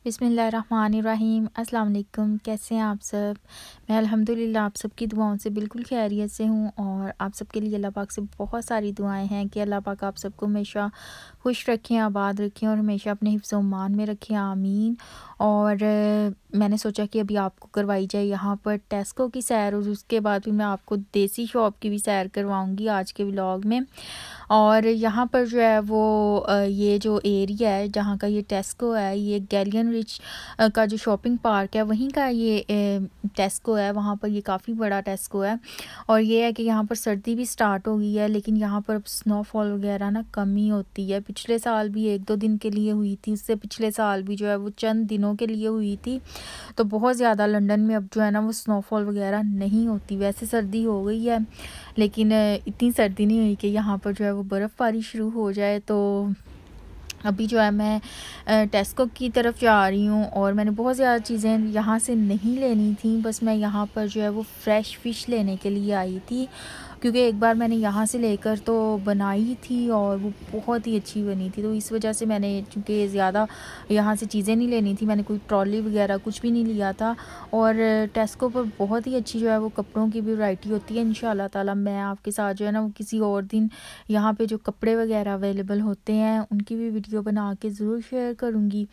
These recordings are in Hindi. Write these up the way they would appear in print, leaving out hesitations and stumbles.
बिस्मिल्लाहिर्रहमानिर्रहीम। अस्सलाम वालेकुम। कैसे हैं आप सब? मैं अल्हम्दुलिल्लाह आप सबकी दुआओं से बिल्कुल खैरियत से हूँ और आप सबके लिए अल्लाह पाक से बहुत सारी दुआएं हैं कि अल्लाह पाक आप सबको हमेशा खुश रखें, आबाद रखें और हमेशा अपने हिफ्ज़ मान में रखें, आमीन। और मैंने सोचा कि अभी आपको करवाई जाए यहाँ पर टेस्को की सैर और उसके बाद फिर मैं आपको देसी शॉप की भी सैर करवाऊँगी आज के व्लॉग में। और यहाँ पर जो है वो ये जो एरिया है जहाँ का ये टेस्को है, ये गैलियन रिच का जो शॉपिंग पार्क है वहीं का ये टेस्को है। वहाँ पर ये काफ़ी बड़ा टेस्को है और ये है कि यहाँ पर सर्दी भी स्टार्ट हो गई है, लेकिन यहाँ पर अब स्नोफॉल वगैरह ना कम ही होती है। पिछले साल भी 1-2 दिन के लिए हुई थी, उससे पिछले साल भी जो है वो चंद दिनों के लिए हुई थी। तो बहुत ज़्यादा लंदन में अब जो है ना वो स्नोफॉल वगैरह नहीं होती। वैसे सर्दी हो गई है लेकिन इतनी सर्दी नहीं हुई कि यहाँ पर जो है वो बर्फ़बारी शुरू हो जाए। तो अभी जो है मैं टेस्को की तरफ जा रही हूँ और मैंने बहुत ज़्यादा चीज़ें यहाँ से नहीं लेनी थी, बस मैं यहाँ पर जो है वो फ़्रेश फ़िश लेने के लिए आई थी, क्योंकि एक बार मैंने यहाँ से लेकर तो बनाई थी और वो बहुत ही अच्छी बनी थी। तो इस वजह से मैंने, चूँकि ज़्यादा यहाँ से चीज़ें नहीं लेनी थी, मैंने कोई ट्रॉली वगैरह कुछ भी नहीं लिया था। और टेस्को पर बहुत ही अच्छी जो है वो कपड़ों की भी वैरायटी होती है। इंशाल्लाह ताला मैं आपके साथ जो है ना वो किसी और दिन यहाँ पे जो कपड़े वगैरह अवेलेबल होते हैं उनकी भी वीडियो बना के ज़रूर शेयर करूँगी।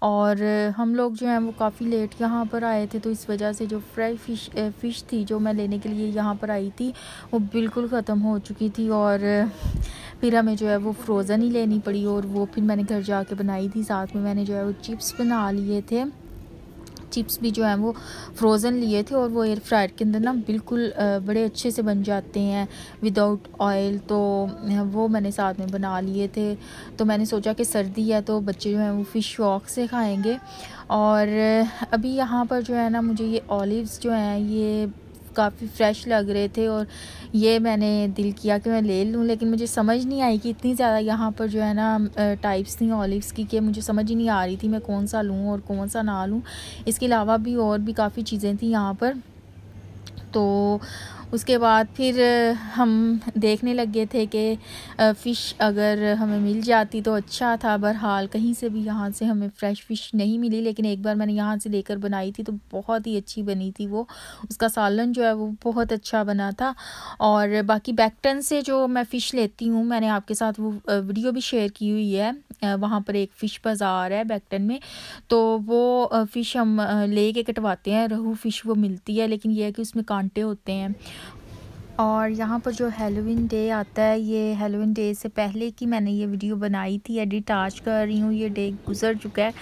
और हम लोग जो हैं वो काफ़ी लेट यहाँ पर आए थे, तो इस वजह से जो फ्राई फ़िश थी जो मैं लेने के लिए यहाँ पर आई थी वो बिल्कुल ख़त्म हो चुकी थी और फिर हमें जो है वो फ्रोज़न ही लेनी पड़ी और वो फिर मैंने घर जाके बनाई थी। साथ में मैंने जो है वो चिप्स बना लिए थे, चिप्स भी जो हैं वो फ्रोज़न लिए थे और वो एयर फ्रायर के अंदर ना बिल्कुल बड़े अच्छे से बन जाते हैं विदाउट ऑयल। तो वो मैंने साथ में बना लिए थे। तो मैंने सोचा कि सर्दी है तो बच्चे जो हैं वो फ़िश शौक़ से खाएंगे। और अभी यहाँ पर जो है ना मुझे ये ऑलिव्स जो हैं ये काफ़ी फ़्रेश लग रहे थे और ये मैंने दिल किया कि मैं ले लूँ, लेकिन मुझे समझ नहीं आई कि इतनी ज़्यादा यहाँ पर जो है ना टाइप्स थी ऑलिव्स की कि मुझे समझ ही नहीं आ रही थी मैं कौन सा लूँ और कौन सा ना लूँ। इसके अलावा भी और भी काफ़ी चीज़ें थी यहाँ पर। तो उसके बाद फिर हम देखने लगे थे कि फ़िश अगर हमें मिल जाती तो अच्छा था। बहरहाल कहीं से भी यहाँ से हमें फ़्रेश फ़िश नहीं मिली, लेकिन एक बार मैंने यहाँ से लेकर बनाई थी तो बहुत ही अच्छी बनी थी वो। उसका सालन जो है वो बहुत अच्छा बना था। और बाकी बैक्टन से जो मैं फ़िश लेती हूँ मैंने आपके साथ वो वीडियो भी शेयर की हुई है। वहाँ पर एक फ़िश बाज़ार है बैक्टन में, तो वो फ़िश हम ले के कटवाते हैं। रोहू फ़िश वो मिलती है, लेकिन ये है कि उसमें कांटे होते हैं। और यहाँ पर जो हैलोवीन डे आता है, ये हैलोवीन डे से पहले की मैंने ये वीडियो बनाई थी, एडिट आज कर रही हूँ, ये डे गुज़र चुका है।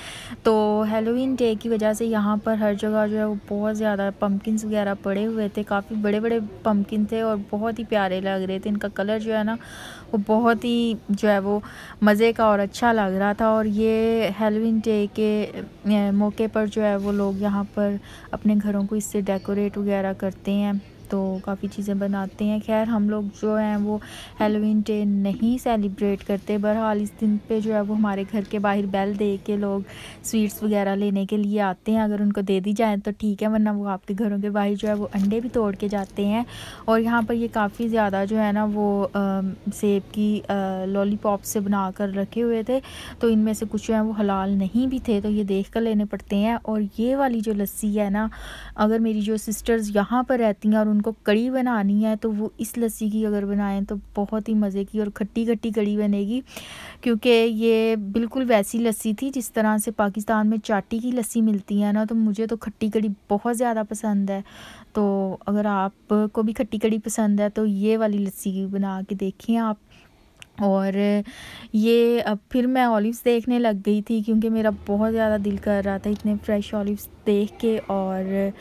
तो हैलोवीन डे की वजह से यहाँ पर हर जगह जो है वो बहुत ज़्यादा पम्पकिन्स वगैरह पड़े हुए थे। काफ़ी बड़े बड़े पम्पकिन थे और बहुत ही प्यारे लग रहे थे। इनका कलर जो है ना वो बहुत ही जो है वो मज़े का और अच्छा लग रहा था। और ये हैलोवीन डे के मौके पर जो है वो लोग यहाँ पर अपने घरों को इससे डेकोरेट वगैरह करते हैं, तो काफ़ी चीज़ें बनाते हैं। खैर हम लोग जो हैं वो हैलोवीन डे नहीं सेलिब्रेट करते। बहरहाल इस दिन पे जो है वो हमारे घर के बाहर बेल दे के लोग स्वीट्स वगैरह लेने के लिए आते हैं। अगर उनको दे दी जाए तो ठीक है, वरना वो आपके घरों के बाहर जो है वो अंडे भी तोड़ के जाते हैं। और यहाँ पर ये काफ़ी ज़्यादा जो है ना वो सेब की लॉलीपॉप से बना कर रखे हुए थे, तो इनमें से कुछ जो है वो हलाल नहीं भी थे, तो ये देख कर लेने पड़ते हैं। और ये वाली जो लस्सी है ना, अगर मेरी जो सिस्टर्स यहाँ पर रहती हैं और उनको कड़ी बनानी है तो वो इस लस्सी की अगर बनाएं तो बहुत ही मज़े की और खट्टी खट्टी कड़ी बनेगी, क्योंकि ये बिल्कुल वैसी लस्सी थी जिस तरह से पाकिस्तान में चाटी की लस्सी मिलती है ना। तो मुझे तो खट्टी कड़ी बहुत ज़्यादा पसंद है, तो अगर आपको भी खट्टी कड़ी पसंद है तो ये वाली लस्सी बना के देखें आप। और ये अब फिर मैं ऑलिव्स देखने लग गई थी, क्योंकि मेरा बहुत ज़्यादा दिल कर रहा था इतने फ़्रेश ऑलिव्स देख के, और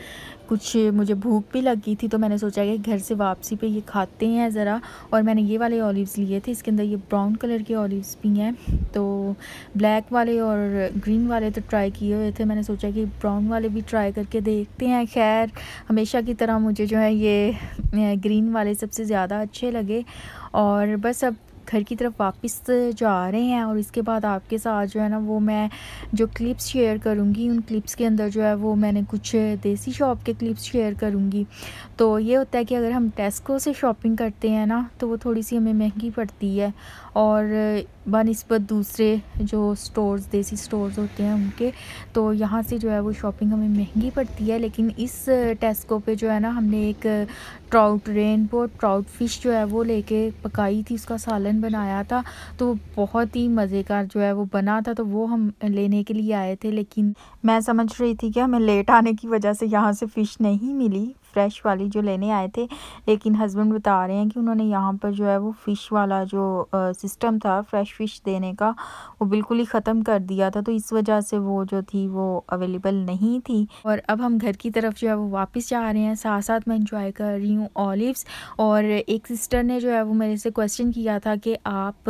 कुछ मुझे भूख भी लगी थी। तो मैंने सोचा कि घर से वापसी पे ये खाते हैं ज़रा। और मैंने ये वाले ऑलिव्स लिए थे, इसके अंदर ये ब्राउन कलर के ऑलिव्स भी हैं। तो ब्लैक वाले और ग्रीन वाले तो ट्राई किए हुए थे, मैंने सोचा कि ब्राउन वाले भी ट्राई करके देखते हैं। खैर हमेशा की तरह मुझे जो है ये ग्रीन वाले सबसे ज़्यादा अच्छे लगे। और बस अब घर की तरफ वापस जा रहे हैं और इसके बाद आपके साथ जो है ना वो मैं जो क्लिप्स शेयर करूँगी, उन क्लिप्स के अंदर जो है वो मैंने कुछ देसी शॉप के क्लिप्स शेयर करूँगी। तो ये होता है कि अगर हम टेस्को से शॉपिंग करते हैं ना तो वो थोड़ी सी हमें महंगी पड़ती है, और बनिस्बत दूसरे जो स्टोर्स, देसी स्टोर्स होते हैं उनके, तो यहाँ से जो है वो शॉपिंग हमें महंगी पड़ती है। लेकिन इस टेस्को पे जो है ना, हमने एक ट्राउट, रेनबो ट्राउट फ़िश जो है वो लेके पकाई थी, उसका सालन बनाया था, तो बहुत ही मज़ेदार जो है वो बना था। तो वो हम लेने के लिए आए थे, लेकिन मैं समझ रही थी कि हमें लेट आने की वजह से यहाँ से फ़िश नहीं मिली फ्रेश वाली जो लेने आए थे। लेकिन हस्बैंड बता रहे हैं कि उन्होंने यहाँ पर जो है वो फ़िश वाला जो सिस्टम था फ्रेश फ़िश देने का, वो बिल्कुल ही ख़त्म कर दिया था, तो इस वजह से वो जो थी वो अवेलेबल नहीं थी। और अब हम घर की तरफ जो है वो वापस जा रहे हैं। साथ साथ मैं इंजॉय कर रही हूँ ऑलिव्स। और एक सिस्टर ने जो है वो मेरे से क्वेश्चन किया था कि आप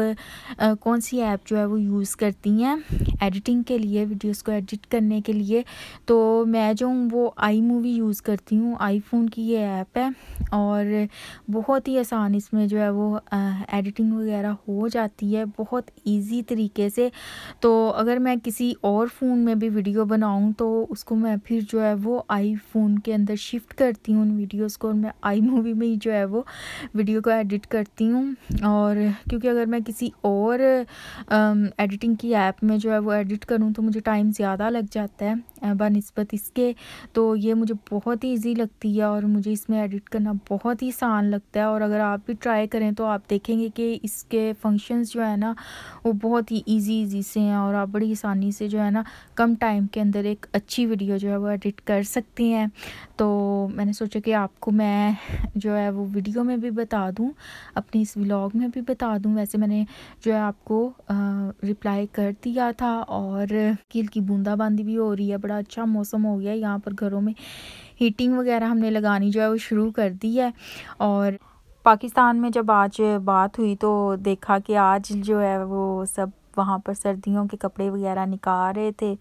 कौन सी ऐप जो है वो यूज़ करती हैं एडिटिंग के लिए, वीडियोस को एडिट करने के लिए। तो मैं जो हूँ वो आई मूवी यूज़ करती हूँ, आईफोन की ये ऐप है, और बहुत ही आसान इसमें जो है वो एडिटिंग वगैरह हो जाती है बहुत इजी तरीके से। तो अगर मैं किसी और फ़ोन में भी वीडियो बनाऊँ तो उसको मैं फिर जो है वो आईफोन के अंदर शिफ्ट करती हूँ उन वीडियोस को, और मैं आई मूवी में ही जो है वो वीडियो को एडिट करती हूँ। और क्योंकि अगर मैं किसी और एडिटिंग की ऐप में जो है वो एडिट करूँ तो मुझे टाइम ज़्यादा लग जाता है बनिस्बत इसके। तो ये मुझे बहुत ही ईजी लगती है और मुझे इसमें एडिट करना बहुत ही आसान लगता है। और अगर आप भी ट्राई करें तो आप देखेंगे कि इसके फंक्शंस जो है ना वो बहुत ही ईजी से हैं, और आप बड़ी आसानी से जो है ना कम टाइम के अंदर एक अच्छी वीडियो जो है वो एडिट कर सकती हैं। तो मैंने सोचा कि आपको मैं जो है वो वीडियो में भी बता दूं, अपनी इस व्लॉग में भी बता दूं। वैसे मैंने जो है आपको रिप्लाई कर दिया था। और कील की बूंदाबांदी भी हो रही है, बड़ा अच्छा मौसम हो गया है यहाँ पर। घरों में हीटिंग वगैरह हमने लगानी जो है वो शुरू कर दी है। और पाकिस्तान में जब आज बात हुई तो देखा कि आज जो है वो सब वहाँ पर सर्दियों के कपड़े वगैरह निकाल रहे थे।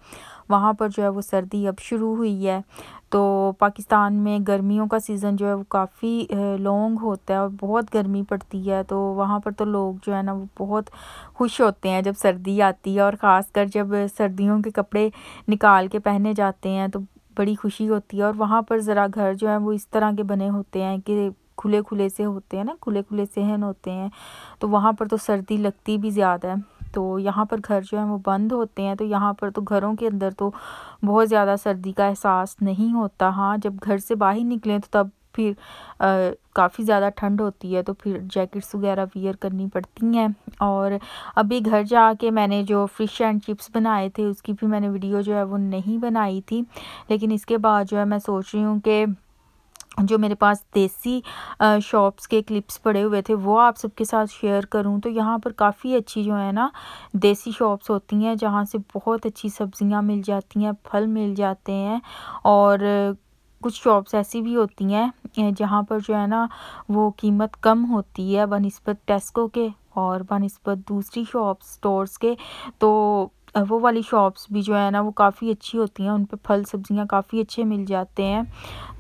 वहाँ पर जो है वो सर्दी अब शुरू हुई है। तो पाकिस्तान में गर्मियों का सीज़न जो है वो काफ़ी लॉन्ग होता है और बहुत गर्मी पड़ती है। तो वहाँ पर तो लोग जो है ना वो बहुत खुश होते हैं जब सर्दी आती है, और ख़ासकर जब सर्दियों के कपड़े निकाल के पहने जाते हैं तो बड़ी खुशी होती है। और वहाँ पर ज़रा घर जो है वो इस तरह के बने होते हैं कि खुले खुले से होते हैं ना, खुले खुले सहन होते हैं, तो वहाँ पर तो सर्दी लगती भी ज़्यादा है। तो यहाँ पर घर जो है वो बंद होते हैं, तो यहाँ पर तो घरों के अंदर तो बहुत ज़्यादा सर्दी का एहसास नहीं होता। हाँ, जब घर से बाहर निकलें तो तब फिर काफ़ी ज़्यादा ठंड होती है, तो फिर जैकेट्स वगैरह वियर करनी पड़ती हैं। और अभी घर जाके मैंने जो फ़िश एंड चिप्स बनाए थे उसकी भी मैंने वीडियो जो है वो नहीं बनाई थी। लेकिन इसके बाद जो है मैं सोच रही हूँ कि जो मेरे पास देसी शॉप्स के क्लिप्स पड़े हुए थे वो आप सबके साथ शेयर करूं। तो यहाँ पर काफ़ी अच्छी जो है ना देसी शॉप्स होती हैं जहाँ से बहुत अच्छी सब्जियां मिल जाती हैं, फल मिल जाते हैं। और कुछ शॉप्स ऐसी भी होती हैं जहाँ पर जो है ना वो कीमत कम होती है बनिस्बत टेस्को के और बनिस्बत दूसरी शॉप्स स्टोर्स के। तो वो वाली शॉप्स भी जो है ना वो काफ़ी अच्छी होती हैं, उन पे फल सब्जियां काफ़ी अच्छे मिल जाते हैं।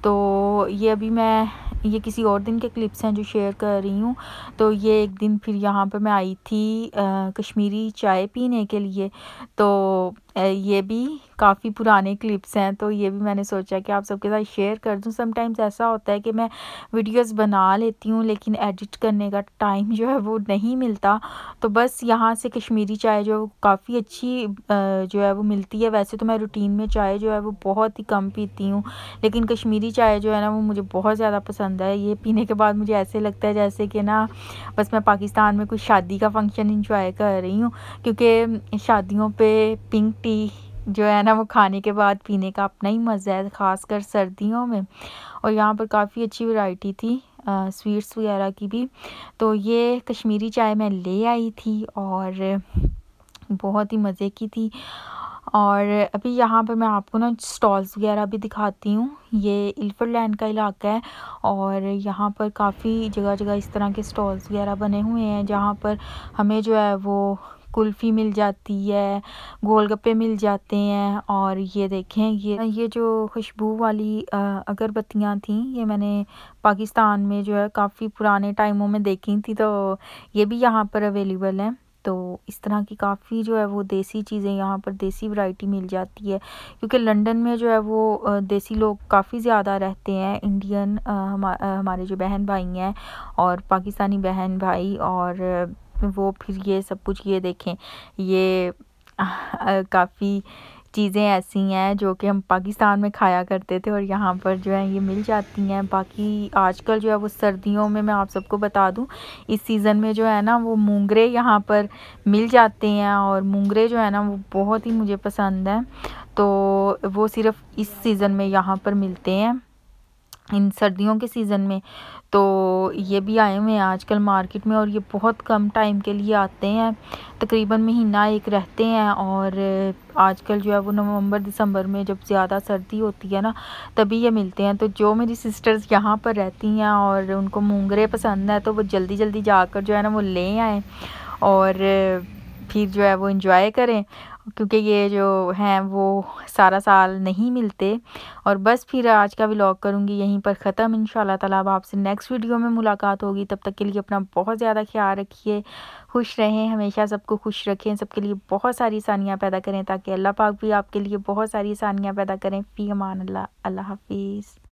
तो ये अभी मैं ये किसी और दिन के क्लिप्स हैं जो शेयर कर रही हूँ। तो ये एक दिन फिर यहाँ पर मैं आई थी कश्मीरी चाय पीने के लिए। तो ये भी काफ़ी पुराने क्लिप्स हैं, तो ये भी मैंने सोचा कि आप सबके साथ शेयर कर दूँ। समटाइम्स ऐसा होता है कि मैं वीडियोस बना लेती हूँ लेकिन एडिट करने का टाइम जो है वो नहीं मिलता। तो बस यहाँ से कश्मीरी चाय जो काफ़ी अच्छी जो है वो मिलती है। वैसे तो मैं रूटीन में चाय जो है वो बहुत ही कम पीती हूँ, लेकिन कश्मीरी चाय जो है ना वो मुझे बहुत ज़्यादा पसंद है। ये पीने के बाद मुझे ऐसे लगता है जैसे कि ना बस मैं पाकिस्तान में कुछ शादी का फंक्शन एंजॉय कर रही हूँ, क्योंकि शादियों पे पिंक टी जो है ना वो खाने के बाद पीने का अपना ही मज़ा है, ख़ासकर सर्दियों में। और यहाँ पर काफ़ी अच्छी वैरायटी थी स्वीट्स वगैरह की भी। तो ये कश्मीरी चाय मैं ले आई थी और बहुत ही मज़े की थी। और अभी यहाँ पर मैं आपको ना स्टॉल्स वगैरह भी दिखाती हूँ। ये इल्फर्ड लैंड का इलाका है और यहाँ पर काफ़ी जगह जगह इस तरह के स्टॉल्स वगैरह बने हुए हैं जहाँ पर हमें जो है वो कुल्फ़ी मिल जाती है, गोलगप्पे मिल जाते हैं। और ये देखें ये जो खुशबू वाली अगरबत्तियाँ थी ये मैंने पाकिस्तान में जो है काफ़ी पुराने टाइमों में देखी थी, तो ये भी यहाँ पर अवेलेबल हैं। तो इस तरह की काफ़ी जो है वो देसी चीज़ें यहाँ पर देसी वैरायटी मिल जाती है, क्योंकि लंदन में जो है वो देसी लोग काफ़ी ज़्यादा रहते हैं। इंडियन हमारे जो बहन भाई हैं और पाकिस्तानी बहन भाई और वो फिर ये सब कुछ ये देखें, ये काफ़ी चीज़ें ऐसी हैं जो कि हम पाकिस्तान में खाया करते थे और यहाँ पर जो है ये मिल जाती हैं। बाकी आजकल जो है वो सर्दियों में मैं आप सबको बता दूँ, इस सीज़न में जो है ना वो मूंगरे यहाँ पर मिल जाते हैं और मूंगरे जो है ना वो बहुत ही मुझे पसंद हैं। तो वो सिर्फ़ इस सीज़न में यहाँ पर मिलते हैं, इन सर्दियों के सीज़न में। तो ये भी आए हुए हैं आजकल मार्केट में और ये बहुत कम टाइम के लिए आते हैं, तकरीबन महीना एक रहते हैं। और आजकल जो है वो नवंबर दिसंबर में जब ज़्यादा सर्दी होती है ना, तभी ये मिलते हैं। तो जो मेरी सिस्टर्स यहाँ पर रहती हैं और उनको मूंगरे पसंद है, तो वो जल्दी जल्दी जाकर जो है ना वो ले आएँ और फिर जो है वो एंजॉय करें, क्योंकि ये जो हैं वो सारा साल नहीं मिलते। और बस फिर आज का व्लॉग करूँगी यहीं पर ख़त्म। इंशाल्लाह ताला अब आपसे नेक्स्ट वीडियो में मुलाकात होगी। तब तक के लिए अपना बहुत ज़्यादा ख्याल रखिए, खुश रहें, हमेशा सबको खुश रखें, सबके लिए बहुत सारी आसानियाँ पैदा करें ताकि अल्लाह पाक भी आपके लिए बहुत सारी आसानियाँ पैदा करें। फ़ी अमान अल्लाह। अल्लाह हाफ़िज़।